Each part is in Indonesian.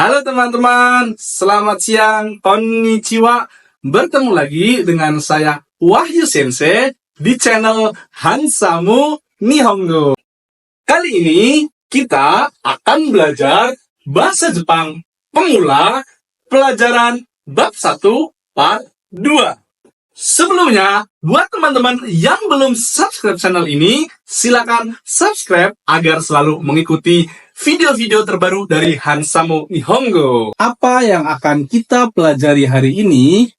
Halo teman-teman, selamat siang, konnichiwa. Bertemu lagi dengan saya Wahyu Sensei di channel Hansamu Nihongo. Kali ini kita akan belajar bahasa Jepang pemula pelajaran bab 1 part 2. Sebelumnya, buat teman-teman yang belum subscribe channel ini, silakan subscribe agar selalu mengikuti video-video terbaru dari Hansamu Nihongo. Apa yang akan kita pelajari hari ini?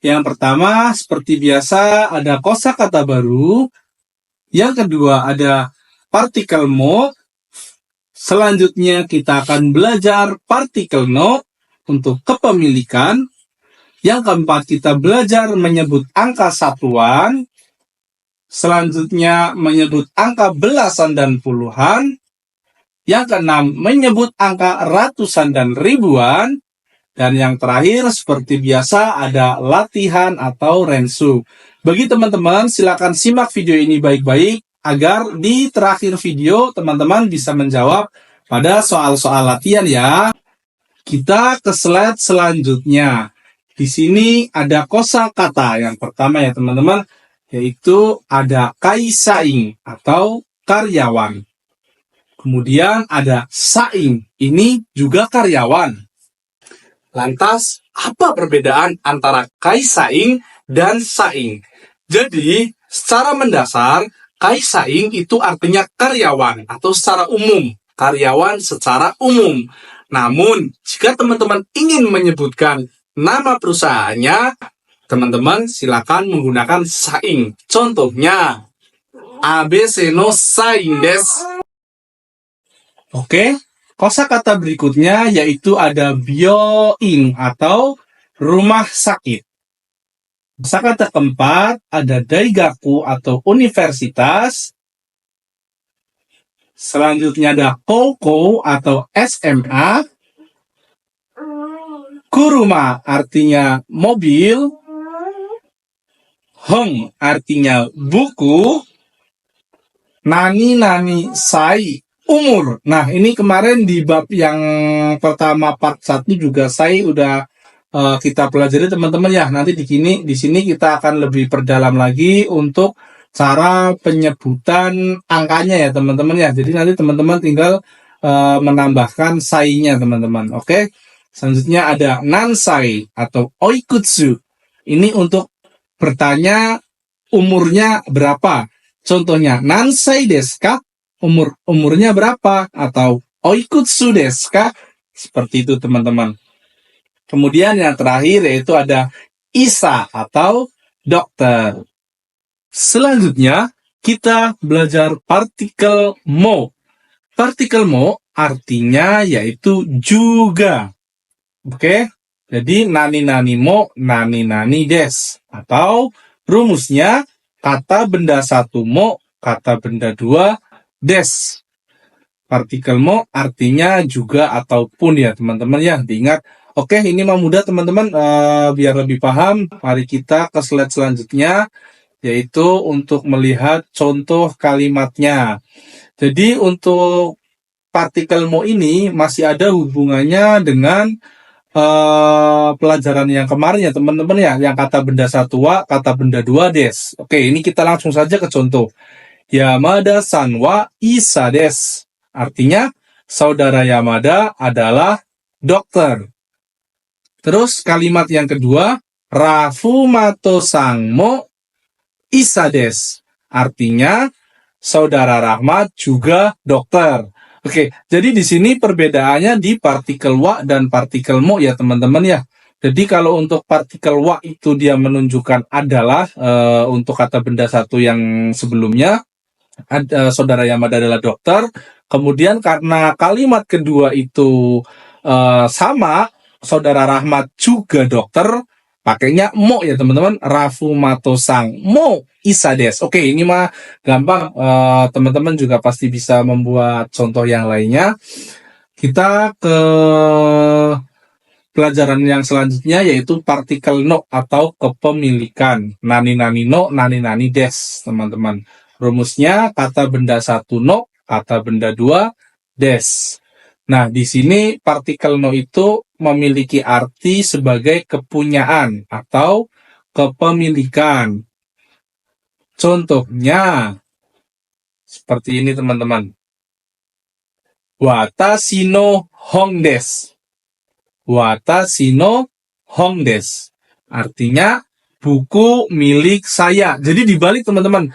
Yang pertama, seperti biasa, ada kosakata baru. Yang kedua, ada partikel mo. Selanjutnya, kita akan belajar partikel no untuk kepemilikan. Yang keempat, kita belajar menyebut angka satuan. Selanjutnya, menyebut angka belasan dan puluhan. Yang keenam, menyebut angka ratusan dan ribuan. Dan yang terakhir, seperti biasa, ada latihan atau rensu. Bagi teman-teman, silakan simak video ini baik-baik, agar di terakhir video, teman-teman bisa menjawab pada soal-soal latihan ya. Kita ke slide selanjutnya. Di sini ada kosakata yang pertama ya teman-teman, yaitu ada kaisaing atau karyawan. Kemudian ada saing, ini juga karyawan. Lantas, apa perbedaan antara kaisaing dan saing? Jadi, secara mendasar, kaisaing itu artinya karyawan atau secara umum, karyawan secara umum. Namun, jika teman-teman ingin menyebutkan nama perusahaannya, teman-teman silakan menggunakan saing. Contohnya, ABC no saing desu. Oke, kosakata berikutnya yaitu ada byoin atau rumah sakit. Kosakata keempat ada daigaku atau universitas. Selanjutnya ada koukou atau SMA. Kuruma artinya mobil. Hong artinya buku. Nani sai umur. Nah, ini kemarin di bab yang pertama part 1 juga saya udah kita pelajari teman-teman ya. Nanti di sini kita akan lebih perdalam lagi untuk cara penyebutan angkanya ya teman-teman ya. Jadi nanti teman-teman tinggal menambahkan sai-nya teman-teman. Oke. Selanjutnya ada nansai atau oikutsu. Ini untuk bertanya umurnya berapa. Contohnya nansai desu ka? Umurnya berapa? Atau oikutsu desu ka? Seperti itu teman-teman. Kemudian yang terakhir yaitu ada isa atau dokter. Selanjutnya kita belajar partikel mo. Partikel mo artinya yaitu juga. Oke, jadi nani mo, nani des. Atau rumusnya kata benda satu mo, kata benda dua des. Partikel mo artinya juga ataupun ya teman-teman ya, diingat. Oke, ini mah mudah teman-teman, biar lebih paham. Mari kita ke slide selanjutnya, yaitu untuk melihat contoh kalimatnya. Jadi untuk partikel mo ini masih ada hubungannya dengan pelajaran yang kemarin ya teman-teman ya, yang kata benda satu wa, kata benda dua des. Oke, ini kita langsung saja ke contoh. Yamada-san wa isa des. Artinya, saudara Yamada adalah dokter. Terus kalimat yang kedua, Rafumato-san mo isa des. Artinya, saudara Rahmat juga dokter. Oke, jadi di sini perbedaannya di partikel wa dan partikel mo ya teman-teman ya. Jadi kalau untuk partikel wa itu dia menunjukkan adalah untuk kata benda satu yang sebelumnya, saudara Yamada adalah dokter. Kemudian karena kalimat kedua itu sama, saudara Rahmat juga dokter, pakainya mo ya teman-teman. Rafumato-san mo isa des. Oke, ini mah gampang. Teman-teman juga pasti bisa membuat contoh yang lainnya. Kita ke pelajaran yang selanjutnya yaitu partikel no atau kepemilikan. Nani no, nani des, teman-teman. Rumusnya kata benda satu no, kata benda dua des. Nah, di sini partikel no itu memiliki arti sebagai kepunyaan atau kepemilikan. Contohnya, seperti ini teman-teman. Watashi no hon desu. Watashi no hon desu. Artinya, buku milik saya. Jadi dibalik teman-teman.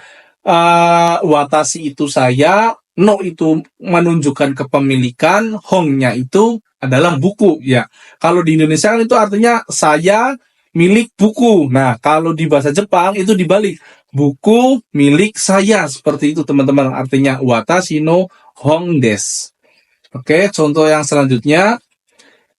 Watashi itu saya, no itu menunjukkan kepemilikan, hongnya itu adalah buku ya. Kalau di Indonesia kan itu artinya saya milik buku. Nah, kalau di bahasa Jepang itu dibalik, buku milik saya, seperti itu teman-teman. Artinya watashi no hon desu. Oke, contoh yang selanjutnya,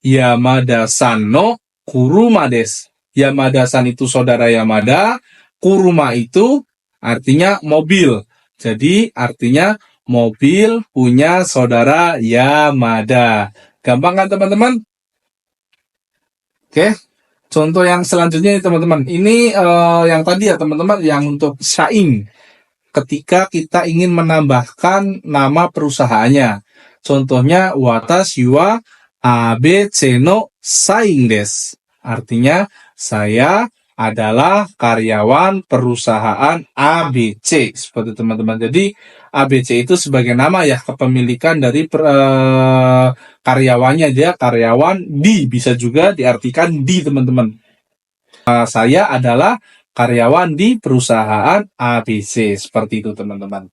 Yamada-san no kuruma desu. Yamada-san itu saudara Yamada, kuruma itu artinya mobil. Jadi artinya mobil punya saudara Yamada. Gampang kan teman-teman? Oke. Contoh yang selanjutnya teman-teman. Ini yang tadi ya teman-teman, yang untuk shaing. Ketika kita ingin menambahkan nama perusahaannya. Contohnya watashi wa ABC no saing desu. Artinya saya adalah karyawan perusahaan ABC, seperti teman-teman. Jadi ABC itu sebagai nama ya, kepemilikan dari karyawannya, dia karyawan di, bisa juga diartikan di teman-teman. Saya adalah karyawan di perusahaan ABC, seperti itu teman-teman.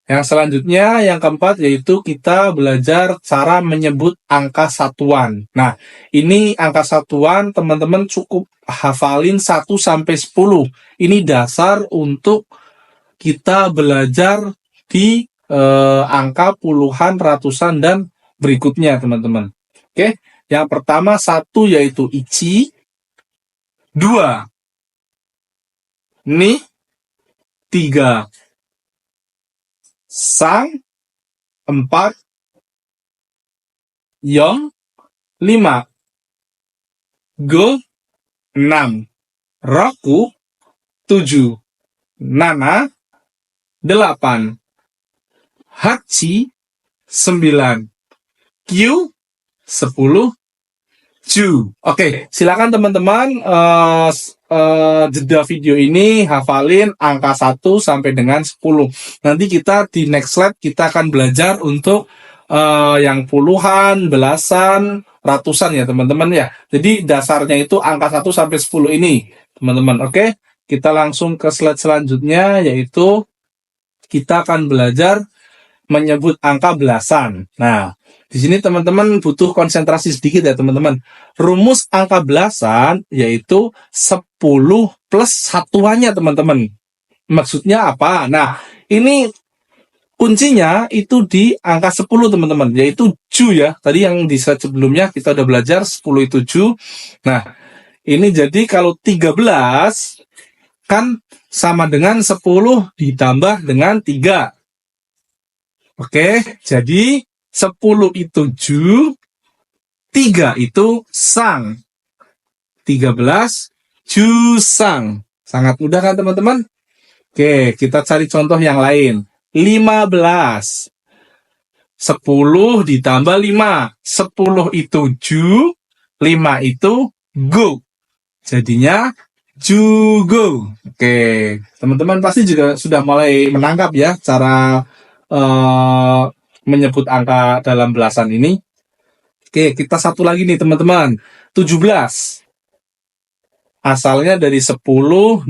Yang selanjutnya, yang keempat, yaitu kita belajar cara menyebut angka satuan. Nah, ini angka satuan teman-teman cukup hafalin 1 sampai 10. Ini dasar untuk kita belajar di angka puluhan, ratusan, dan berikutnya teman-teman. Oke, yang pertama 1 yaitu ichi, 2 ni, 3 sang, 4 yong, 5 go, 6 roku, 7 nana, 8 hachi, 9 kyu, 10 ju. Oke, silakan teman-teman jeda video ini hafalin angka 1 sampai dengan 10. Nanti kita di next slide kita akan belajar untuk yang puluhan, belasan, ratusan ya teman-teman ya. Jadi dasarnya itu angka 1 sampai 10 ini, teman-teman. Oke, kita langsung ke slide selanjutnya, yaitu kita akan belajar menyebut angka belasan. Nah, di sini teman-teman butuh konsentrasi sedikit ya teman-teman. Rumus angka belasan yaitu 10 plus satuannya teman-teman. Maksudnya apa? Nah, ini kuncinya itu di angka 10 teman-teman, yaitu ju ya. Tadi yang di slide sebelumnya kita udah belajar 10 itu ju. Nah, ini jadi kalau 13 kan sama dengan 10 ditambah dengan 3. Oke, jadi 10 itu ju, 3 itu sang, 13 jusang. Sangat mudah kan teman-teman? Oke, kita cari contoh yang lain. 15. 10 ditambah 5. 10 itu ju, 5 itu go. Jadinya jugo. Oke, teman-teman pasti juga sudah mulai menangkap ya cara menyebut angka dalam belasan ini. Oke, kita satu lagi nih teman-teman. 17. Asalnya dari 10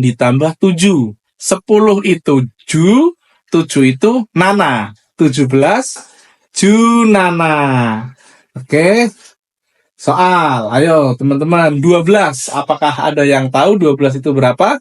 ditambah 7. 10 itu ju, 7 itu nana. 17 junana. Oke. Soal, ayo teman-teman, 12. Apakah ada yang tahu 12 itu berapa?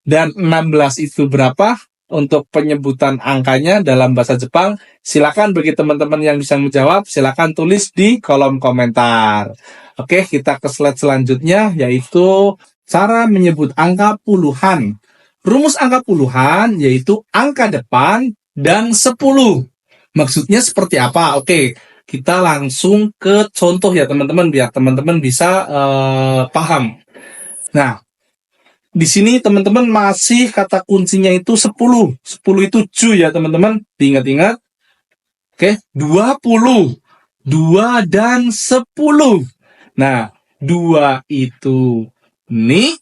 Dan 16 itu berapa? Untuk penyebutan angkanya dalam bahasa Jepang, silakan bagi teman-teman yang bisa menjawab, silakan tulis di kolom komentar. Oke, kita ke slide selanjutnya, yaitu cara menyebut angka puluhan. Rumus angka puluhan yaitu angka depan dan 10. Maksudnya seperti apa? Oke, kita langsung ke contoh ya teman-teman, biar teman-teman bisa paham. Nah, di sini teman-teman masih kata kuncinya itu 10. 10 itu ju ya teman-teman. Diingat-ingat. Oke, 20. 2 dan 10. Nah, 2 itu ni,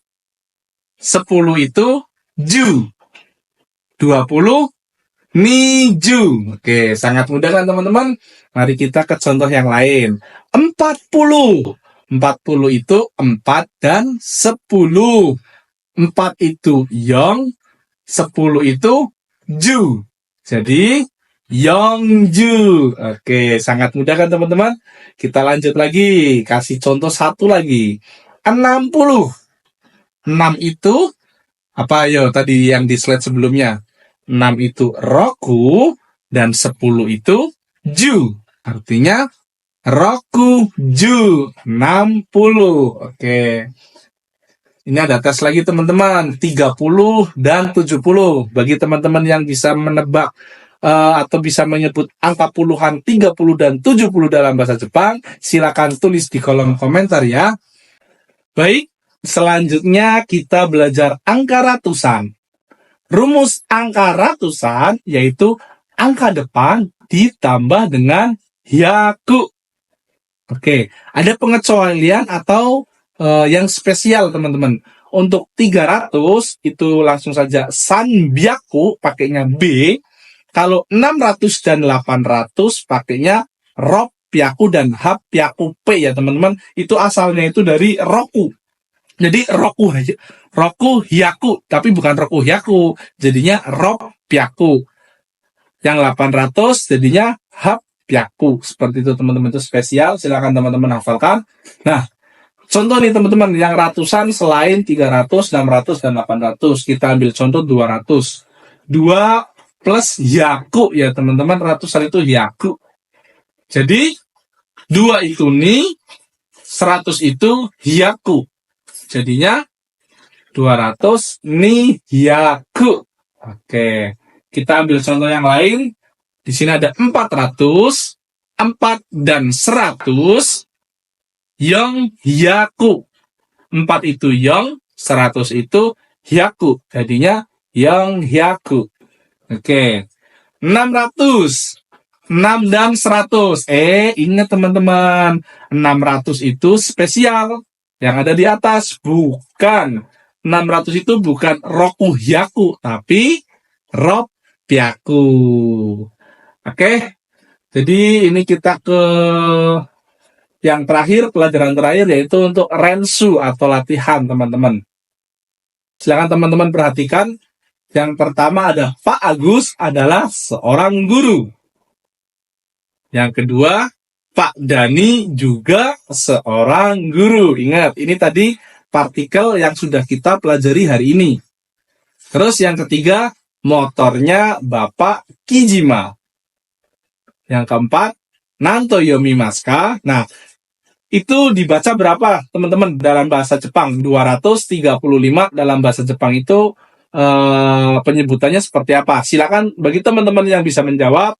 10 itu ju. 20 niju. Oke, sangat mudah kan teman-teman? Mari kita ke contoh yang lain. 40. 40 itu 4 dan 10. 4 itu yong, 10 itu ju. Jadi, yongju. Oke, sangat mudah kan teman-teman? Kita lanjut lagi. Kasih contoh satu lagi. 60. 6 itu apa ayo tadi yang di slide sebelumnya? 6 itu roku dan 10 itu ju. Artinya roku ju 60. Oke. Ini ada tes lagi teman-teman. 30 dan 70. Bagi teman-teman yang bisa menebak atau bisa menyebut angka puluhan 30 dan 70 dalam bahasa Jepang, silakan tulis di kolom komentar ya. Baik, selanjutnya kita belajar angka ratusan. Rumus angka ratusan yaitu angka depan ditambah dengan hyaku. Oke, ada pengecualian atau yang spesial teman-teman. Untuk 300 itu langsung saja sanbyaku pakainya B. Kalau 600 dan 800 pakainya ropyaku dan hapyaku P ya teman-teman. Itu asalnya itu dari roku. Jadi roku hyaku, tapi bukan roku hyaku. Jadinya ropyaku. Yang 800 jadinya hapyaku. Seperti itu teman-teman, itu spesial. Silakan teman-teman hafalkan. Nah, contoh nih teman-teman, yang ratusan selain 300, 600, dan 800. Kita ambil contoh 200. 2 plus hyaku ya teman-teman, ratusan itu hyaku. Jadi 2 itu ni, 100 itu hyaku. Jadinya 200 ni hyaku. Oke, kita ambil contoh yang lain. Di sini ada 400, 4 dan 100, yong hyaku. 4 itu yong, 100 itu hyaku. Jadinya yong hyaku. Oke, 600. 6 dan 100. Ingat teman-teman. 600 itu spesial. Yang ada di atas. Bukan. 600 itu bukan roku hyaku. Tapi ropyaku. Oke. Jadi ini kita ke yang terakhir, pelajaran terakhir, yaitu untuk rensu atau latihan teman-teman. Silakan teman-teman perhatikan. Yang pertama ada Pak Agus adalah seorang guru. Yang kedua, Pak Dani juga seorang guru. Ingat, ini tadi partikel yang sudah kita pelajari hari ini. Terus yang ketiga, motornya Bapak Kijima. Yang keempat, Nanto yomimasu. Nah, itu dibaca berapa teman-teman dalam bahasa Jepang? 235 dalam bahasa Jepang itu penyebutannya seperti apa? Silakan bagi teman-teman yang bisa menjawab,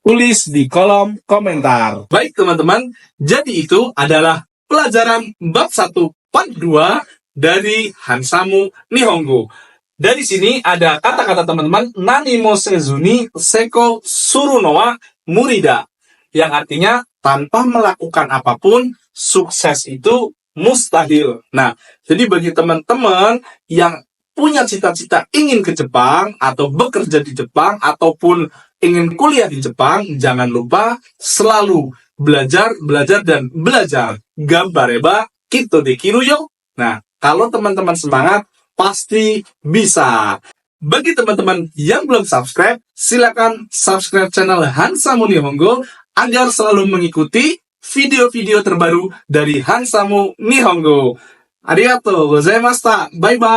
tulis di kolom komentar. Baik teman-teman, jadi itu adalah pelajaran bab 1 part 2 dari Hansamu Nihongo. Dari sini ada kata-kata teman-teman, nani mo sezuni seko suru no wa murida. Yang artinya, tanpa melakukan apapun, sukses itu mustahil. Nah, jadi bagi teman-teman yang punya cita-cita ingin ke Jepang, atau bekerja di Jepang, ataupun ingin kuliah di Jepang, jangan lupa selalu belajar, dan belajar. Gambareba kito dekiru yo. Nah, kalau teman-teman semangat, pasti bisa. Bagi teman-teman yang belum subscribe, silakan subscribe channel Hansamu Nihongo agar selalu mengikuti video-video terbaru dari Hansamu Nihongo. Arigatou gozaimashita. Bye-bye.